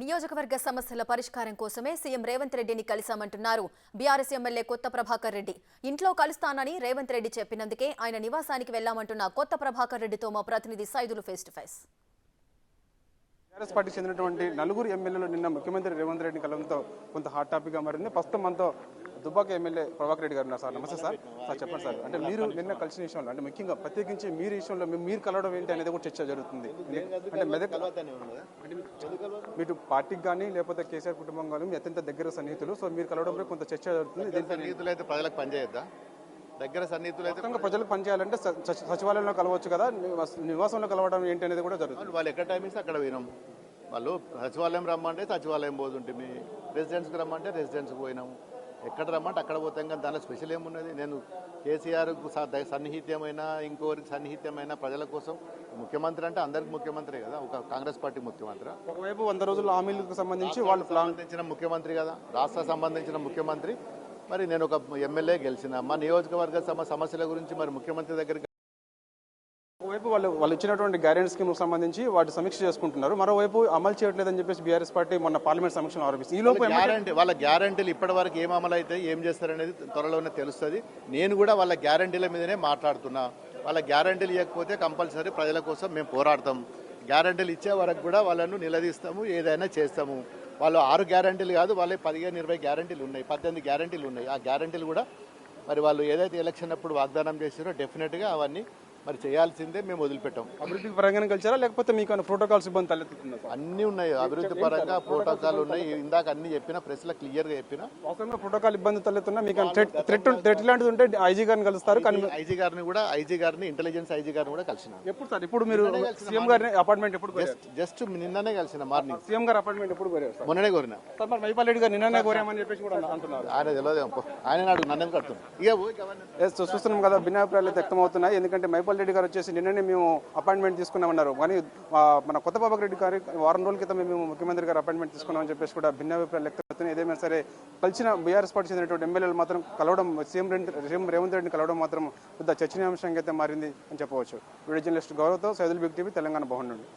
నియోజకవర్గ సమస్యల పరిష్కారం కోసమే సీఎం రేవంత్ రెడ్డిని కలిశామంటున్నారు బీఆర్ఎస్ ఎమ్మెల్యే కొత్త ప్రభాకర్ రెడ్డి. ఇంట్లో కలుస్తానని రేవంత్ రెడ్డి చెప్పినందుకే ఆయన నివాసానికి వెళ్లామంటున్న కొత్త ప్రభాకర్ రెడ్డితో మా ప్రతినిధి Saidulu face to face. BRS పార్టీకి చెందినటువంటి నలుగురు ఎమ్మెల్యేలు నిన్న ముఖ్యమంత్రి రేవంత్ రెడ్డి కలవడంతో కొంత హాట్ టాపిక్ గా మారింది. ప్రస్తుతం మనతో దుబ్బాక ఎమ్మెల్యే ప్రభాకర్ రెడ్డి గారు ఉన్నారు. సార్ నమస్తే సార్. చెప్పండి సార్, అంటే మీరు నిన్న కలిసిన విషయంలో, అంటే ముఖ్యంగా ప్రత్యేకించి మీరు విషయంలో మీరు కలవడం ఏంటి అనేది కూడా చర్చ జరుగుతుంది. అంటే మెదక్ మీరు పార్టీకి కానీ లేకపోతే కేసీఆర్ కుటుంబం కానీ అత్యంత దగ్గర సన్నిహితులు, సో మీరు కలవడంపై కొంత చర్చ జరుగుతుంది. సన్నిహితులు అయితే ప్రజలకు పనిచేయద్దా? దగ్గర సన్నిహితులు అయితే ప్రజలకు పనిచేయాలంటే సచివాలయంలో కలవచ్చు కదా, నివాసంలో కలవడం ఏంటి అనేది కూడా జరుగుతుంది. వాళ్ళు ఎక్కడ టైం ఇస్తే అక్కడ వినాం. వాళ్ళు సచివాలయం రమ్మంటే సచివాలయం పోతుంటే, రెసిడెన్స్కి రమ్మంటే రెసిడెన్స్కి పోయినాము. ఎక్కడ రమ్మంటే అక్కడ పోతాం. కానీ దానిలో స్పెషల్ ఏమున్నది? నేను కేసీఆర్కు సన్నిహిత్యమైన ఇంకోరికి సన్నిహిత్యమైన ప్రజల కోసం ముఖ్యమంత్రి అంటే అందరికి ముఖ్యమంత్రి కదా, ఒక కాంగ్రెస్ పార్టీ ముఖ్యమంత్రి. ఒకవైపు 100 రోజుల హామీలకు సంబంధించి వాళ్ళు సంబంధించిన ముఖ్యమంత్రి కదా, రాష్ట్ర సంబంధించిన ముఖ్యమంత్రి. మరి నేను ఒక ఎమ్మెల్యే గెలిచిన మా నియోజకవర్గ సమస్యల గురించి మరి ముఖ్యమంత్రి దగ్గరికి ఒకవైపు వాళ్ళు ఇచ్చినటువంటి గ్యారెంటీ స్కీమ్ సంబంధించి వాటి సమీక్ష చేసుకుంటున్నారు, మరోవైపు అమలు చేయట్లేదని చెప్పేసి బీఆర్ఎస్ పార్టీ మొన్న పార్లమెంట్ సమీక్షలో ఆరోపిస్తుంది. ఈ లోపు వాళ్ళ గ్యారంటీలు ఇప్పటి వరకు ఏం అమలు అయితే ఏం చేస్తారనేది త్వరలోనే తెలుస్తుంది. నేను కూడా వాళ్ళ గ్యారంటీల మీదనే మాట్లాడుతున్నా. వాళ్ళ గ్యారంటీలు ఇవ్వకపోతే కంపల్సరీ ప్రజల కోసం మేము పోరాడతాం. గ్యారంటీలు ఇచ్చే వరకు కూడా వాళ్ళను నిలదీస్తాము, ఏదైనా చేస్తాము. వాళ్ళు 6 గ్యారంటీలు కాదు, వాళ్ళే 15-20 గ్యారంటీలు ఉన్నాయి, 18 గ్యారంటీలు ఉన్నాయి. ఆ గ్యారంటీలు కూడా మరి వాళ్ళు ఏదైతే ఎలక్షన్ అప్పుడు వాగ్దానం చేశారో డెఫినెట్గా అవన్నీ మరి చేయాల్సిందే. మేము వదిలిపెట్టాం. అభివృద్ధి పరంగా కలిసారా లేకపోతే మీకు ప్రోటోకాల్స్ ఇబ్బంది తలెత్తుతుందా? అన్నీ ఉన్నాయి, అభివృద్ధి పరంగా ప్రోటోకాల్ ఉన్నాయి. ఇందాక అన్ని చెప్పిన ప్రెస్లో క్లియర్గా చెప్పిన. ప్రోటోకాల్ ఇబ్బంది తలెత్తున్నా మీకు థ్రెట్ లాంటిది ఉంటే ఐజీ గారిని కలుస్తారు. కానీ ఐజీ గారిని ఇంటెలిజెన్స్ ఐజీ గారిని కూడా కలిసిన. ఎప్పుడు సార్? ఇప్పుడు మీరు సీఎం గారిని అపార్ట్మెంట్ ఎప్పుడు? జస్ట్ నిన్ననే కలిసిన మార్నింగ్. సీఎం గారు అపార్ట్మెంట్ ఎప్పుడు కోరారు? మొన్ననే కోరినా. సార్ మరి మైపాల్ రెడ్డి గారు నిన్ననే కోరామని చెప్పేసి కూడా అంటున్నారు. ఆయన తెలియదు, ఆయన అడుగు, నన్ను కడుతున్నాం. చూస్తున్నాం కదా, భిన్నాభిప్రాయాలు వ్యక్తం అవుతున్నాయి. ఎందుకంటే మైపాల్ రెడ్డి గారు వచ్చేసి నిన్ననే మేము అపాయింట్మెంట్ తీసుకున్నామన్నారు, కానీ మన కొత్త ప్రభాకర్ రెడ్డి గారి వారం రోజుల క్రితం మేము ముఖ్యమంత్రి గారు అపాయింట్మెంట్ తీసుకున్నామని చెప్పేసి కూడా భిన్నాభిప్రాయాలు వ్యక్తం అవుతున్నాయి. ఏదేమైనా సరే కలిసిన బీఆర్ఎస్ పార్టీ చెందినటువంటి ఎమ్మెల్యేలు మాత్రం కలవడం, సీఎం రేవంత్ రెడ్డిని కలవడం మాత్రం పెద్ద చర్చనీయాంశంగా అయితే మారింది అని చెప్పవచ్చు. వీడియో జర్నలిస్ట్ గౌరవ్తో సైదుల్ బిగ్ టీవీ, తెలంగాణ భవన్ నుండి.